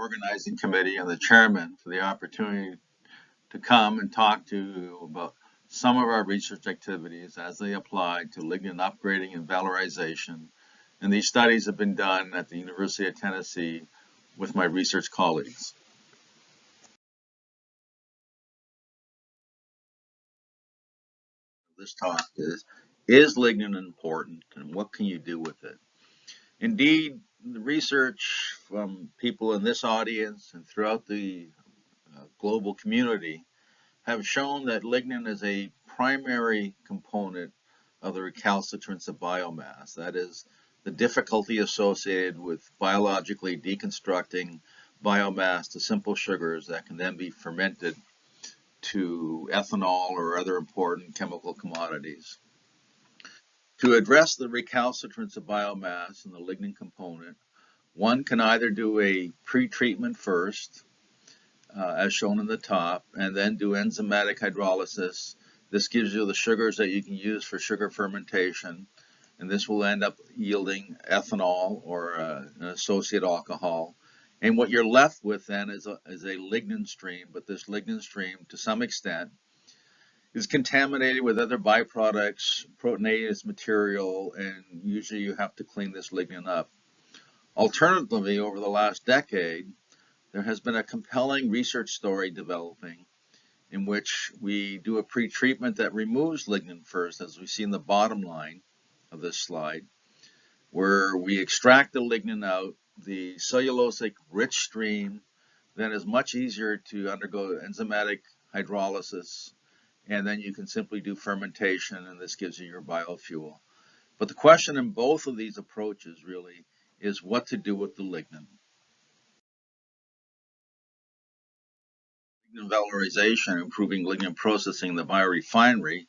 organizing committee and the chairman for the opportunity to come and talk to you about some of our research activities as they apply to lignin upgrading and valorization. And these studies have been done at the University of Tennessee with my research colleagues. This talk is lignin important and what can you do with it? Indeed, the research from people in this audience and throughout the global community have shown that lignin is a primary component of the recalcitrance of biomass. That is, the difficulty associated with biologically deconstructing biomass to simple sugars that can then be fermented to ethanol or other important chemical commodities. To address the recalcitrance of biomass and the lignin component, one can either do a pre-treatment first, as shown in the top, and then do enzymatic hydrolysis. This gives you the sugars that you can use for sugar fermentation, and this will end up yielding ethanol or an associate alcohol. And what you're left with then is a lignin stream, but this lignin stream, to some extent, is contaminated with other byproducts, proteinase material, and usually you have to clean this lignin up. Alternatively, over the last decade, there has been a compelling research story developing in which we do a pre-treatment that removes lignin first, as we see in the bottom line of this slide, where we extract the lignin out. The cellulosic rich stream then is much easier to undergo enzymatic hydrolysis, and then you can simply do fermentation, and this gives you your biofuel. But the question in both of these approaches really is what to do with the lignin. Lignin valorization, improving lignin processing in the biorefinery,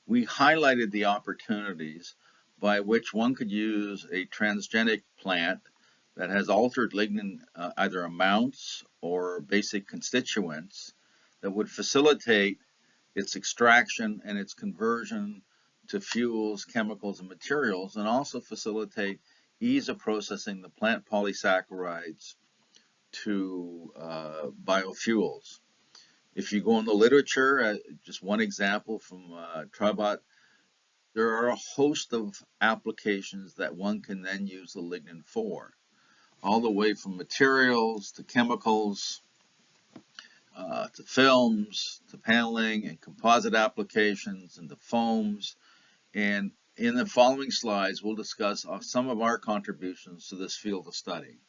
we highlighted the opportunities by which one could use a transgenic plant that has altered lignin either amounts or basic constituents that would facilitate its extraction and its conversion to fuels, chemicals, and materials, and also facilitate ease of processing the plant polysaccharides to biofuels. If you go in the literature, just one example from Tribot, there are a host of applications that one can then use the lignin for, all the way from materials to chemicals, to films, to paneling and composite applications, and to foams. And in the following slides, we'll discuss some of our contributions to this field of study.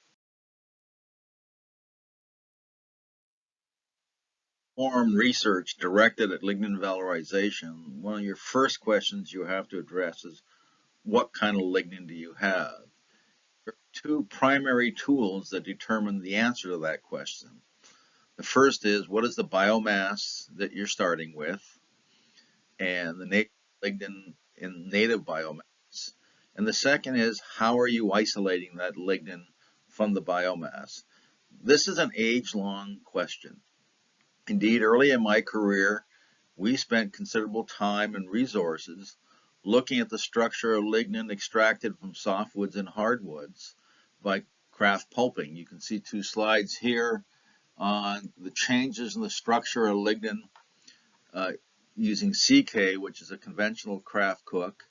Perform research directed at lignin valorization, one of your first questions you have to address is what kind of lignin do you have? There are two primary tools that determine the answer to that question. The first is what is the biomass that you're starting with, and the native lignin in native biomass. And the second is how are you isolating that lignin from the biomass? This is an age-long question. Indeed, early in my career, we spent considerable time and resources looking at the structure of lignin extracted from softwoods and hardwoods by kraft pulping. You can see two slides here on the changes in the structure of lignin using CK, which is a conventional kraft cook,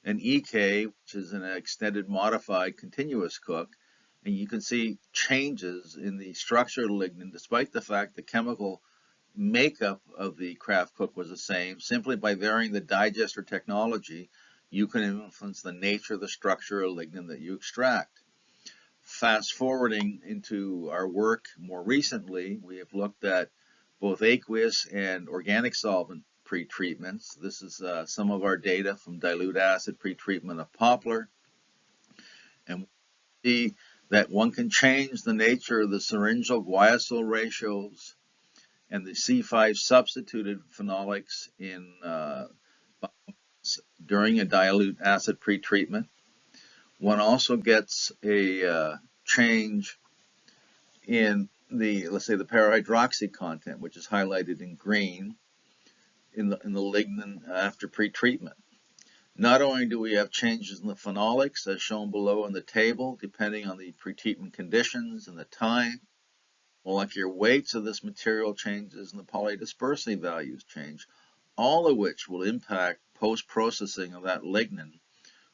and EK, which is an extended modified continuous cook. And you can see changes in the structure of lignin despite the fact the chemical makeup of the kraft cook was the same. Simply by varying the digester technology, you can influence the nature of the structure of lignin that you extract. Fast forwarding into our work more recently, we have looked at both aqueous and organic solvent pretreatments. This is some of our data from dilute acid pretreatment of poplar. And we see that one can change the nature of the syringal guaiacol ratios and the C5 substituted phenolics in during a dilute acid pretreatment. One also gets a change in the, let's say, the parahydroxy content, which is highlighted in green in the lignin after pretreatment. Not only do we have changes in the phenolics, as shown below in the table, depending on the pretreatment conditions and the time, molecular weights of this material changes, and the polydispersity values change, all of which will impact post-processing of that lignin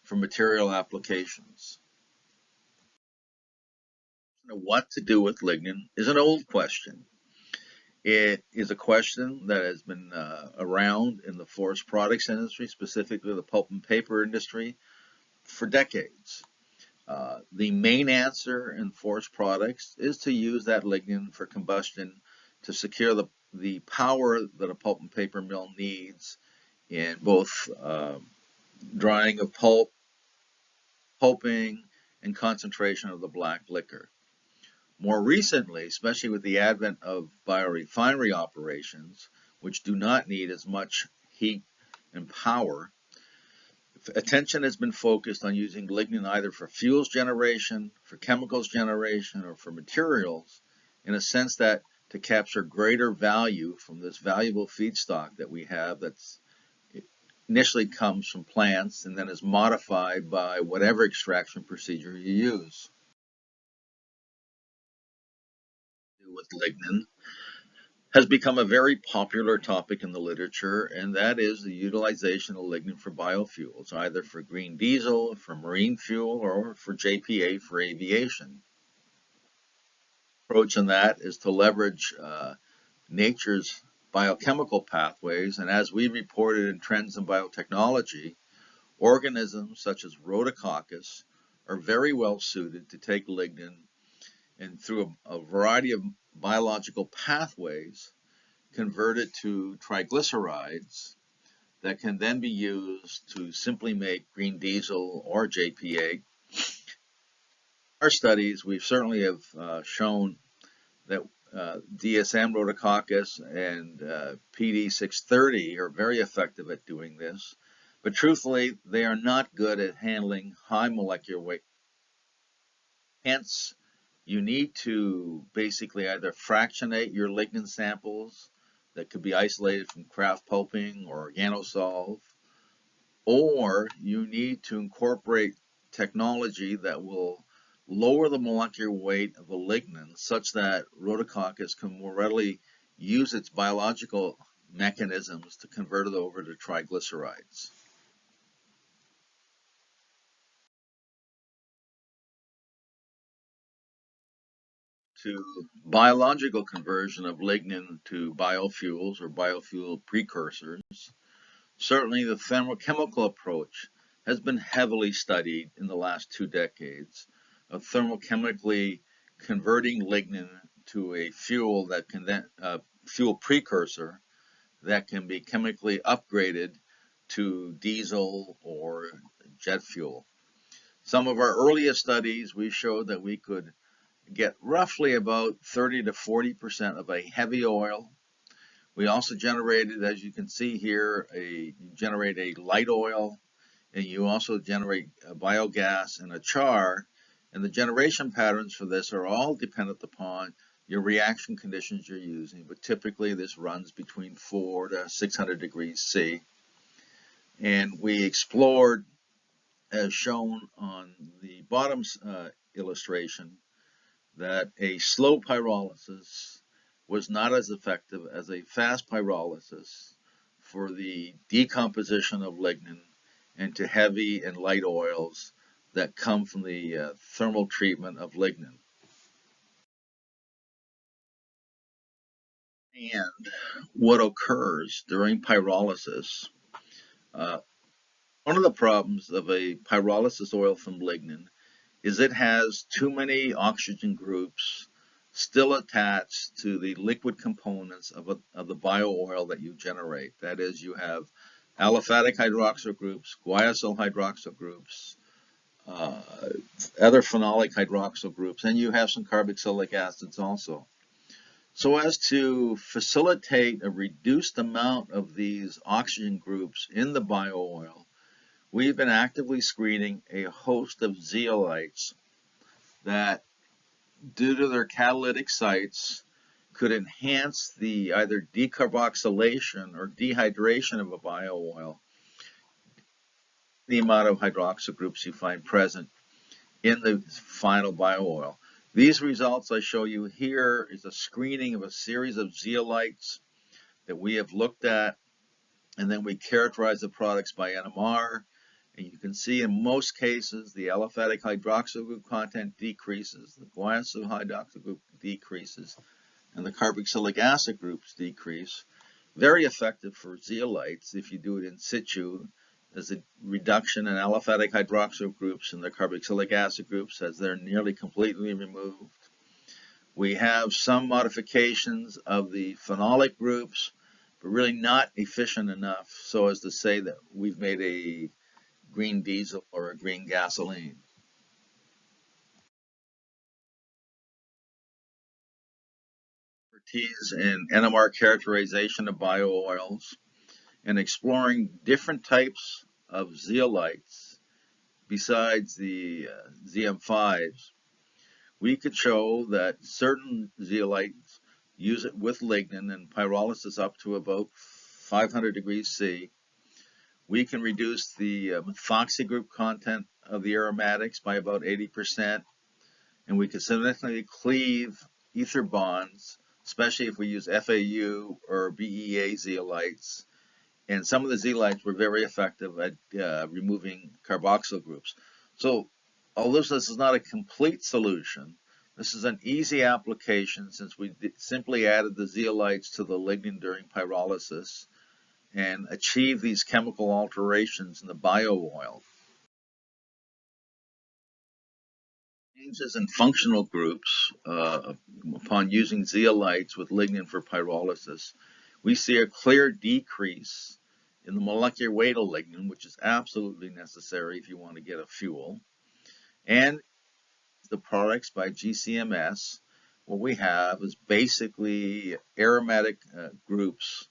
for material applications. What to do with lignin is an old question. It is a question that has been around in the forest products industry, specifically the pulp and paper industry, for decades. The main answer in forest products is to use that lignin for combustion to secure the power that a pulp and paper mill needs in both drying of pulp, pulping, and concentration of the black liquor. More recently, especially with the advent of biorefinery operations, which do not need as much heat and power, attention has been focused on using lignin either for fuels generation, for chemicals generation, or for materials, in a sense that to capture greater value from this valuable feedstock that we have that's initially comes from plants and then is modified by whatever extraction procedure you use. With lignin has become a very popular topic in the literature, and that is the utilization of lignin for biofuels, either for green diesel, for marine fuel, or for JPA for aviation. The approach in that is to leverage nature's biochemical pathways, and as we reported in Trends in Biotechnology, organisms such as Rhodococcus are very well suited to take lignin and through a variety of biological pathways convert it to triglycerides that can then be used to simply make green diesel or JPA. Our studies, we certainly have shown that DSM rhodococcus and PD630 are very effective at doing this, but truthfully, they are not good at handling high molecular weight. Hence, you need to basically either fractionate your lignin samples that could be isolated from kraft pulping or organosolv, or you need to incorporate technology that will lower the molecular weight of the lignin such that Rhodococcus can more readily use its biological mechanisms to convert it over to triglycerides. To biological conversion of lignin to biofuels or biofuel precursors, certainly the thermochemical approach has been heavily studied in the last 2 decades of thermochemically converting lignin to a fuel that can then fuel precursor that can be chemically upgraded to diesel or jet fuel. Some of our earliest studies, we showed that we could get roughly about 30 to 40% of a heavy oil. We also generated, as you can see here, generate a light oil, and you also generate a biogas and a char. And the generation patterns for this are all dependent upon your reaction conditions you're using, but typically this runs between 4 to 600 degrees C. And we explored, as shown on the bottom illustration, that a slow pyrolysis was not as effective as a fast pyrolysis for the decomposition of lignin into heavy and light oils that come from the thermal treatment of lignin. And what occurs during pyrolysis, one of the problems of a pyrolysis oil from lignin is it has too many oxygen groups still attached to the liquid components of the bio-oil that you generate. That is, you have aliphatic hydroxyl groups, guaiacyl hydroxyl groups, other phenolic hydroxyl groups, and you have some carboxylic acids also. So as to facilitate a reduced amount of these oxygen groups in the bio-oil, we've been actively screening a host of zeolites that, due to their catalytic sites, could enhance the either decarboxylation or dehydration of a bio-oil, the amount of hydroxyl groups you find present in the final bio-oil. These results I show you here is a screening of a series of zeolites that we have looked at, and then we characterize the products by NMR. And you can see in most cases the aliphatic hydroxyl group content decreases, the guanylyl hydroxyl group decreases, and the carboxylic acid groups decrease. Very effective for zeolites if you do it in situ. There's a reduction in aliphatic hydroxyl groups and the carboxylic acid groups as they're nearly completely removed. We have some modifications of the phenolic groups, but really not efficient enough so as to say that we've made a green diesel or a green gasoline. Expertise in NMR characterization of bio-oils and exploring different types of zeolites besides the ZM5s, we could show that certain zeolites use it with lignin and pyrolysis up to about 500 degrees C. We can reduce the methoxy group content of the aromatics by about 80%, and we can significantly cleave ether bonds, especially if we use FAU or BEA zeolites. And some of the zeolites were very effective at removing carboxyl groups. So, although this is not a complete solution, this is an easy application since we simply added the zeolites to the lignin during pyrolysis and achieve these chemical alterations in the bio-oil. Changes in functional groups upon using zeolites with lignin for pyrolysis, we see a clear decrease in the molecular weight of lignin, which is absolutely necessary if you want to get a fuel. And the products by GCMS, what we have is basically aromatic groups,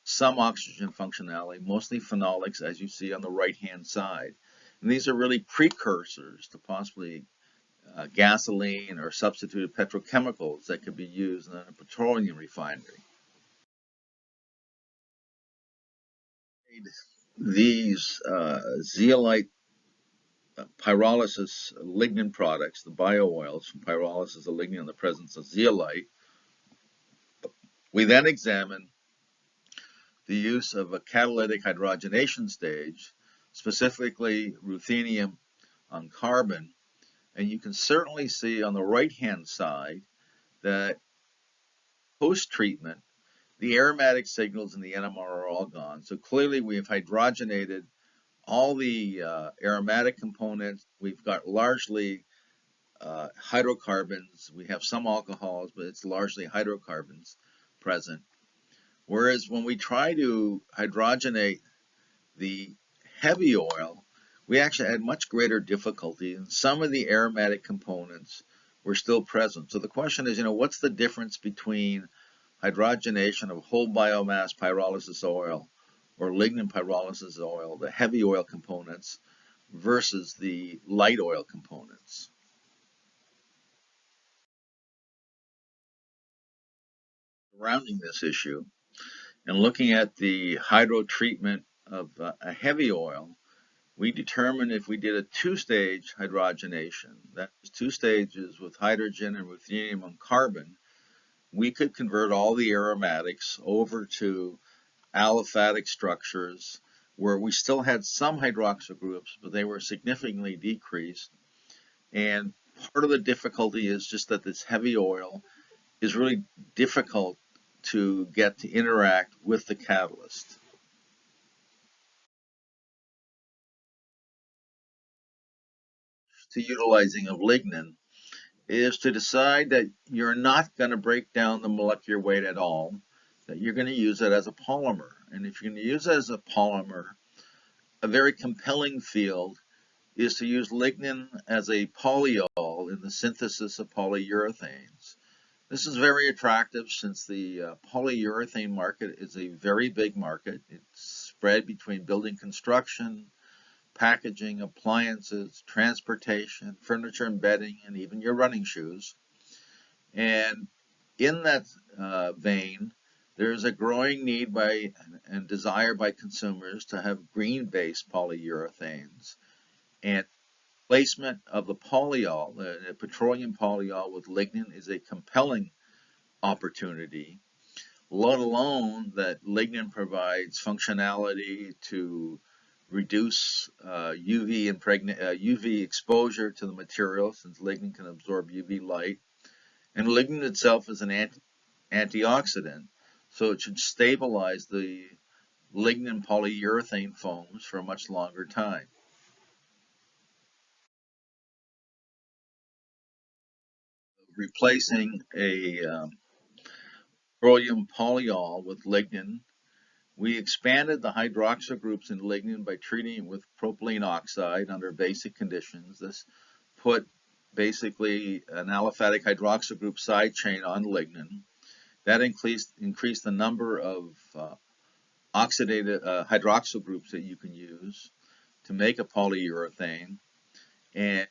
some oxygen functionality, mostly phenolics, as you see on the right-hand side. And these are really precursors to possibly gasoline or substituted petrochemicals that could be used in a petroleum refinery. These zeolite pyrolysis lignin products, the bio-oils from pyrolysis of lignin in the presence of zeolite, we then examine the use of a catalytic hydrogenation stage, specifically ruthenium on carbon. And you can certainly see on the right-hand side that post-treatment, the aromatic signals in the NMR are all gone. So clearly we have hydrogenated all the aromatic components. We've got largely hydrocarbons. We have some alcohols, but it's largely hydrocarbons present. Whereas when we try to hydrogenate the heavy oil, we actually had much greater difficulty, and some of the aromatic components were still present. So the question is, what's the difference between hydrogenation of whole biomass pyrolysis oil or lignin pyrolysis oil, the heavy oil components, versus the light oil components? Surrounding this issue and looking at the hydro treatment of a heavy oil, we determined if we did a two-stage hydrogenation, that's two stages with hydrogen and ruthenium on carbon, we could convert all the aromatics over to aliphatic structures where we still had some hydroxyl groups, but they were significantly decreased. And part of the difficulty is just that this heavy oil is really difficult to get to interact with the catalyst. To utilizing of lignin is to decide that you're not going to break down the molecular weight at all, that you're going to use it as a polymer. And if you're going to use it as a polymer, a very compelling field is to use lignin as a polyol in the synthesis of polyurethanes. This is very attractive since the polyurethane market is a very big market. It's spread between building construction, packaging, appliances, transportation, furniture and bedding, and even your running shoes. And in that vein, there's a growing need by and desire by consumers to have green-based polyurethanes. And Placement of the polyol, the petroleum polyol with lignin is a compelling opportunity, let alone that lignin provides functionality to reduce UV exposure to the material, since lignin can absorb UV light. And lignin itself is an antioxidant, so it should stabilize the lignin polyurethane foams for a much longer time. Replacing a petroleum polyol with lignin, we expanded the hydroxyl groups in lignin by treating it with propylene oxide under basic conditions. This put basically an aliphatic hydroxyl group side chain on lignin. That increased the number of oxidated hydroxyl groups that you can use to make a polyurethane. And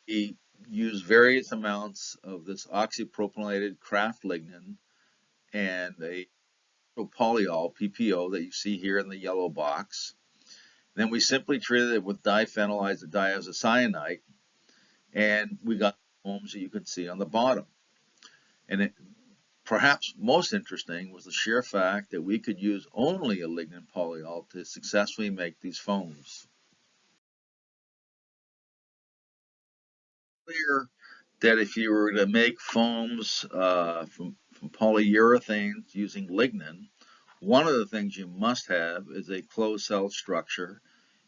we use various amounts of this oxypropylated craft lignin and a polyol, PPO, that you see here in the yellow box. Then we simply treated it with diphenylized diazocyanate, and we got foams that you can see on the bottom. And perhaps most interesting was the sheer fact that we could use only a lignin polyol to successfully make these foams. Clear that if you were to make foams from polyurethanes using lignin, one of the things you must have is a closed cell structure,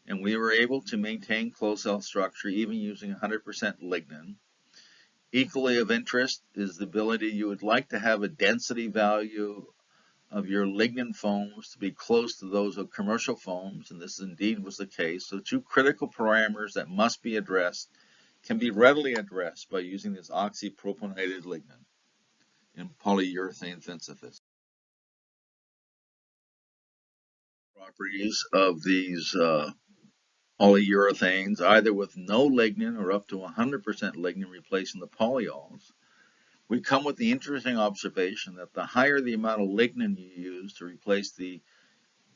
and we were able to maintain closed cell structure even using 100% lignin. Equally of interest is the ability you would like to have a density value of your lignin foams to be close to those of commercial foams, and this indeed was the case. So two critical parameters that must be addressed can be readily addressed by using this oxypropylated lignin in polyurethane synthesis. Properties of these polyurethanes, either with no lignin or up to 100% lignin replacing the polyols, we come with the interesting observation that the higher the amount of lignin you use to replace the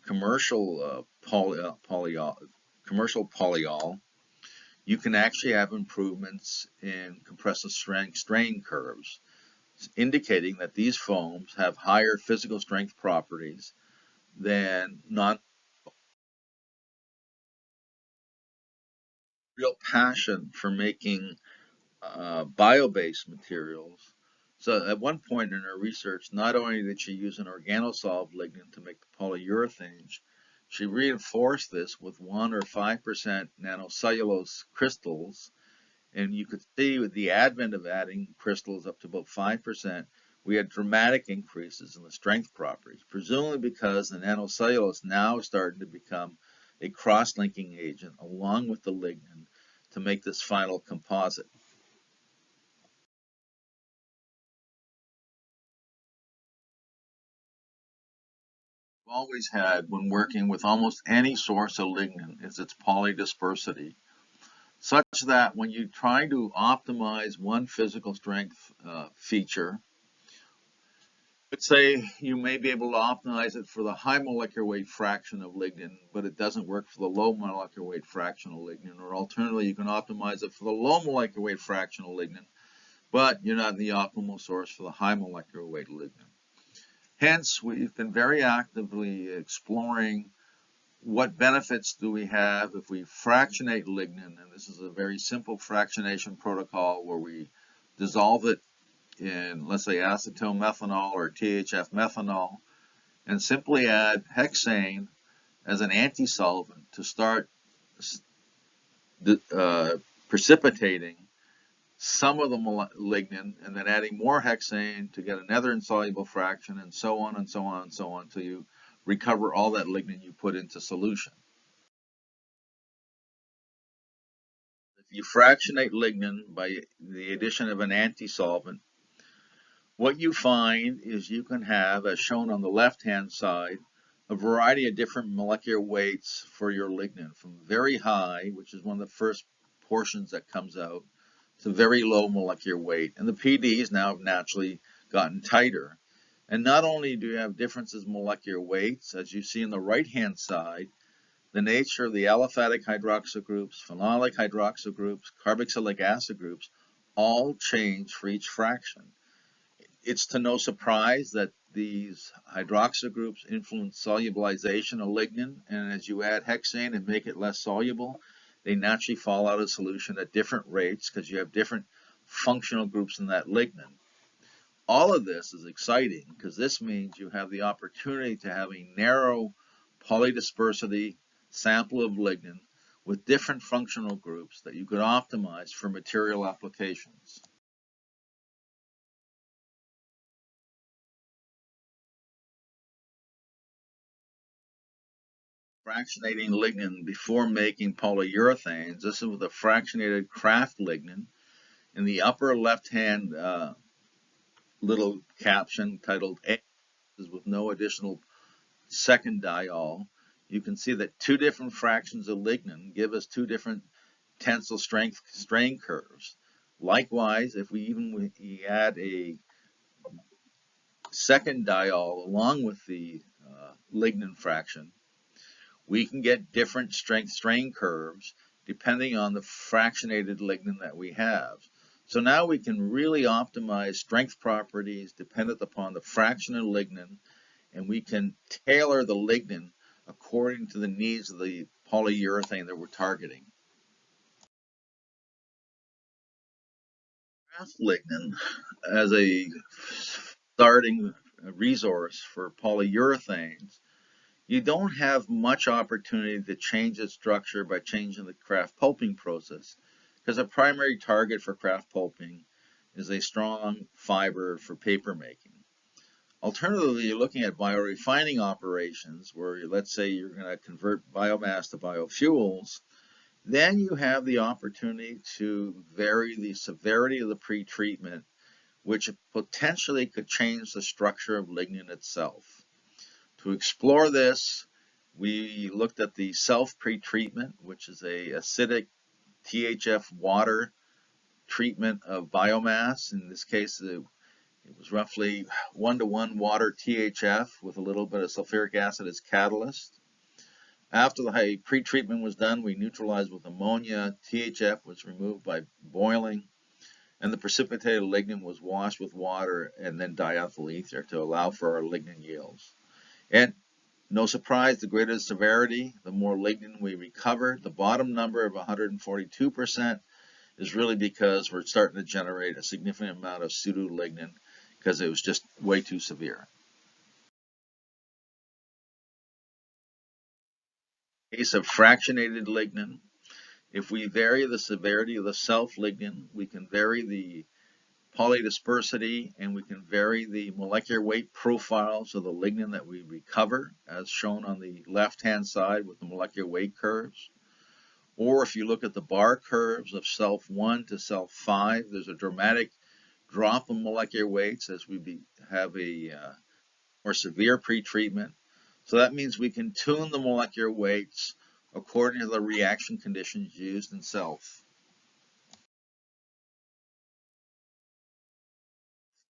commercial polyol, you can actually have improvements in compressive strain curves, indicating that these foams have higher physical strength properties than non real passion for making bio-based materials. So at one point in her research, not only did she use an organosolved lignin to make the polyurethanes, she reinforced this with 1 or 5% nanocellulose crystals. And you could see with the advent of adding crystals up to about 5%, we had dramatic increases in the strength properties, presumably because the nanocellulose now is starting to become a cross-linking agent along with the lignin to make this final composite. We've always had when working with almost any source of lignin is its polydispersity, such that when you try to optimize one physical strength feature, let's say you may be able to optimize it for the high molecular weight fraction of lignin, but it doesn't work for the low molecular weight fraction of lignin, or alternatively, you can optimize it for the low molecular weight fraction of lignin, but you're not in the optimal source for the high molecular weight lignin. Hence, we've been very actively exploring what benefits do we have if we fractionate lignin, and this is a very simple fractionation protocol where we dissolve it in, let's say, acetone methanol or THF methanol, and simply add hexane as an anti-solvent to start precipitating some of the lignin, and then adding more hexane to get another insoluble fraction, and so on and so on and so on until you recover all that lignin you put into solution. If you fractionate lignin by the addition of an anti-solvent, what you find is you can have, as shown on the left-hand side, a variety of different molecular weights for your lignin, from very high, which is one of the first portions that comes out, to very low molecular weight. And the PDs now have naturally gotten tighter. And not only do you have differences in molecular weights, as you see on the right-hand side, the nature of the aliphatic hydroxyl groups, phenolic hydroxyl groups, carboxylic acid groups all change for each fraction. It's to no surprise that these hydroxyl groups influence solubilization of lignin, and as you add hexane and make it less soluble, they naturally fall out of solution at different rates because you have different functional groups in that lignin. All of this is exciting because this means you have the opportunity to have a narrow polydispersity sample of lignin with different functional groups that you could optimize for material applications. Fractionating lignin before making polyurethanes. This is with a fractionated Kraft lignin. In the upper left-hand little caption titled A is with no additional second diol, you can see that two different fractions of lignin give us two different tensile strength strain curves. Likewise, if we add a second diol along with the lignin fraction, we can get different strength strain curves depending on the fractionated lignin that we have. So now we can really optimize strength properties dependent upon the fraction of lignin, and we can tailor the lignin according to the needs of the polyurethane that we're targeting. Kraft lignin as a starting resource for polyurethanes, you don't have much opportunity to change its structure by changing the Kraft pulping process, because a primary target for Kraft pulping is a strong fiber for paper making. Alternatively, you're looking at biorefining operations where, let's say, you're going to convert biomass to biofuels. Then you have the opportunity to vary the severity of the pretreatment, which potentially could change the structure of lignin itself. To explore this, we looked at the self-pretreatment, which is a acidic THF water treatment of biomass. In this case, it was roughly 1-to-1 water THF with a little bit of sulfuric acid as catalyst. After the pretreatment was done, we neutralized with ammonia. THF was removed by boiling, and the precipitated lignin was washed with water and then diethyl ether to allow for our lignin yields. And no surprise, the greater the severity, the more lignin we recover. The bottom number of 142% is really because we're starting to generate a significant amount of pseudo-lignin because it was just way too severe. In the case of fractionated lignin, if we vary the severity of the self-lignin, we can vary the polydispersity, and we can vary the molecular weight profiles of the lignin that we recover, as shown on the left-hand side with the molecular weight curves. Or if you look at the bar curves of self 1 to self 5, there's a dramatic drop in molecular weights as we have a more severe pretreatment. So that means we can tune the molecular weights according to the reaction conditions used in self.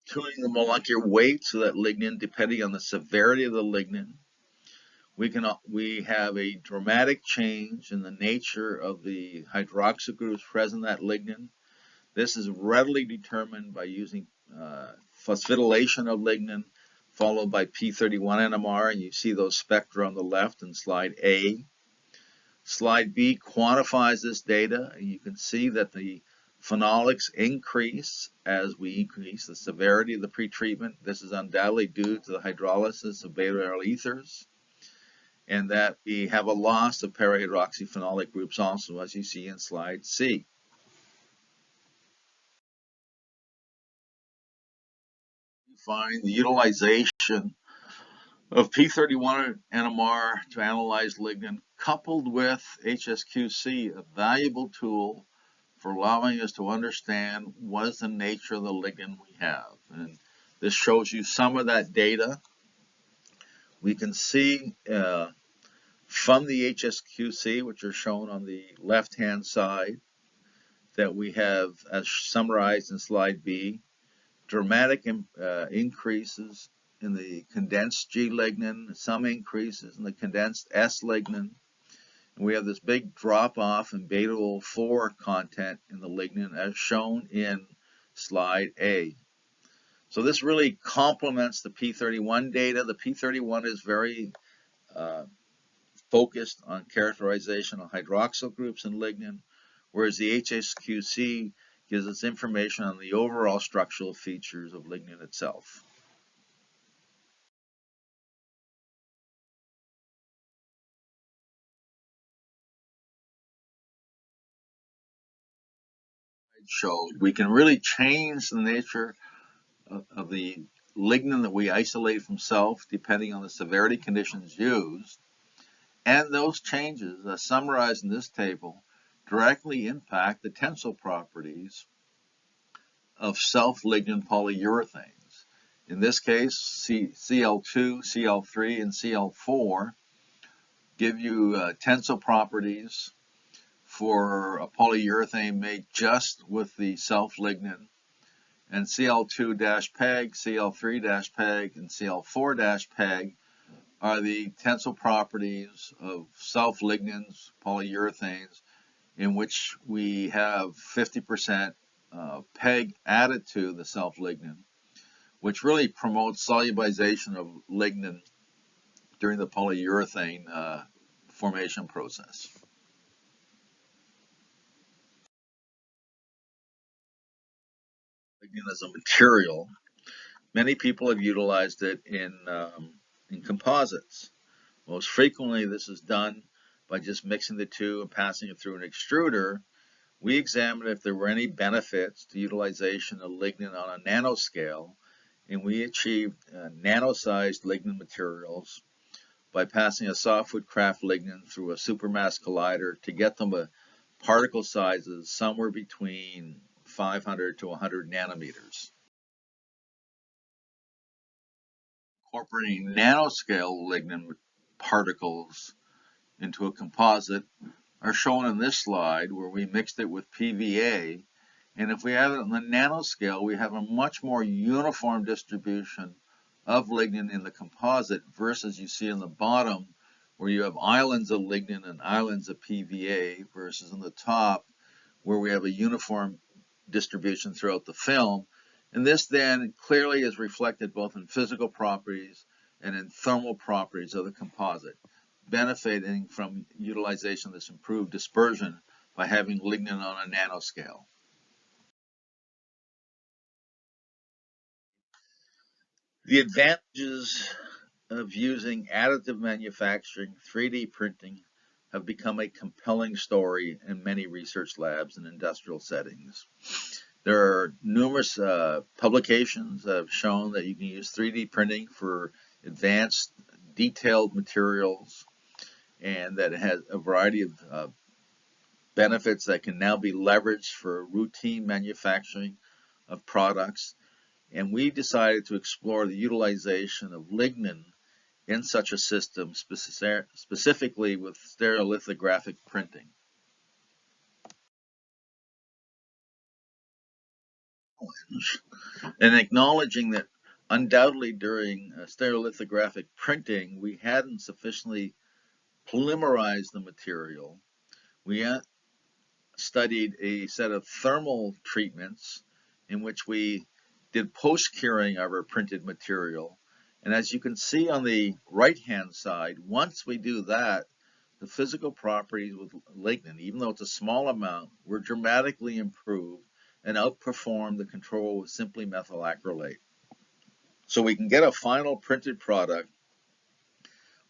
Tuning the molecular weights of that lignin depending on the severity of the lignin, we have a dramatic change in the nature of the hydroxyl groups present in that lignin. This is readily determined by using phosphorylation of lignin followed by P31 NMR, and you see those spectra on the left in slide A. Slide B quantifies this data, and you can see that the phenolics increase as we increase the severity of the pretreatment. This is undoubtedly due to the hydrolysis of beta-aryl ethers, and that we have a loss of para-hydroxyphenolic groups also, as you see in slide C. We find the utilization of P31 NMR to analyze lignin coupled with HSQC, a valuable tool for allowing us to understand what is the nature of the lignin we have. And this shows you some of that data. We can see from the HSQC, which are shown on the left-hand side, that we have, as summarized in slide B, dramatic increases in the condensed G-lignin, some increases in the condensed S-lignin. And we have this big drop off in beta 4 content in the lignin as shown in slide A. So this really complements the P31 data. The P31 is very focused on characterization of hydroxyl groups in lignin, whereas the HSQC gives us information on the overall structural features of lignin itself. It showed we can really change the nature of the lignin that we isolate from self depending on the severity conditions used. And those changes, as summarized in this table, directly impact the tensile properties of self-lignin polyurethanes. In this case, Cl2, Cl3, and Cl4 give you tensile properties for a polyurethane made just with the self-lignin. And Cl2-PEG, Cl3-PEG, and Cl4-PEG are the tensile properties of self-lignins, polyurethanes, in which we have 50% PEG added to the self-lignin, which really promotes solubilization of lignin during the polyurethane formation process. Lignin as a material, many people have utilized it in composites. Most frequently, this is done by just mixing the two and passing it through an extruder. We examined if there were any benefits to utilization of lignin on a nanoscale, and we achieved nano-sized lignin materials by passing a softwood kraft lignin through a supermass collider to get them a particle sizes somewhere between 500 to 100 nanometers. Incorporating nanoscale lignin particles into a composite are shown in this slide, where we mixed it with PVA. And if we have it on the nanoscale, we have a much more uniform distribution of lignin in the composite versus you see on the bottom where you have islands of lignin and islands of PVA versus on the top where we have a uniform distribution throughout the film. And this then clearly is reflected both in physical properties and in thermal properties of the composite, benefiting from utilization of this improved dispersion by having lignin on a nanoscale. The advantages of using additive manufacturing, 3D printing, have become a compelling story in many research labs and industrial settings. There are numerous publications that have shown that you can use 3D printing for advanced, detailed materials, and that it has a variety of benefits that can now be leveraged for routine manufacturing of products. And we decided to explore the utilization of lignin in such a system, specifically with stereolithographic printing. And acknowledging that undoubtedly during stereolithographic printing, we hadn't sufficiently polymerized the material. We studied a set of thermal treatments in which we did post-curing of our printed material. And as you can see on the right-hand side, once we do that, the physical properties with lignin, even though it's a small amount, were dramatically improved and outperformed the control with simply methyl acrylate. So we can get a final printed product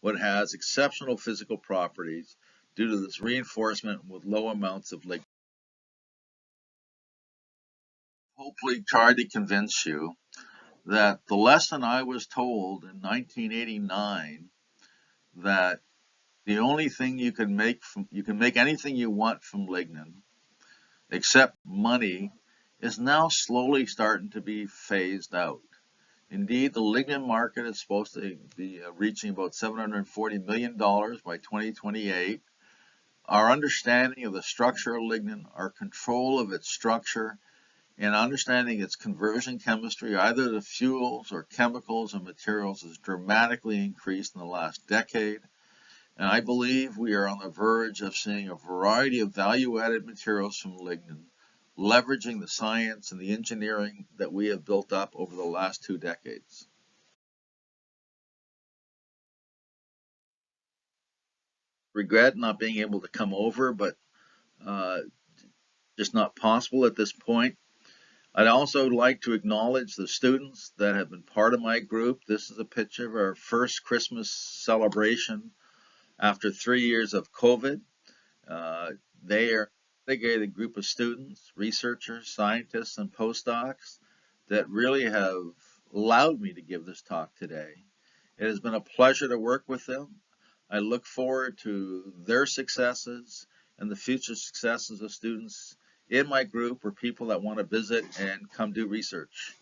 that has exceptional physical properties due to this reinforcement with low amounts of lignin. Hopefully tried to convince you that the lesson I was told in 1989, that the only thing you can make anything you want from lignin except money, is now slowly starting to be phased out. Indeed, the lignin market is supposed to be reaching about $740 million by 2028. Our understanding of the structure of lignin, our control of its structure, and understanding its conversion chemistry, either to fuels or chemicals and materials, has dramatically increased in the last decade. And I believe we are on the verge of seeing a variety of value-added materials from lignin, leveraging the science and the engineering that we have built up over the last 2 decades. Regret not being able to come over, but uh, just not possible at this point. I'd also like to acknowledge the students that have been part of my group. This is a picture of our first Christmas celebration after 3 years of COVID. Uh, they are a dedicated group of students, researchers, scientists, and postdocs that really have allowed me to give this talk today. It has been a pleasure to work with them. I look forward to their successes and the future successes of students in my group or people that want to visit and come do research.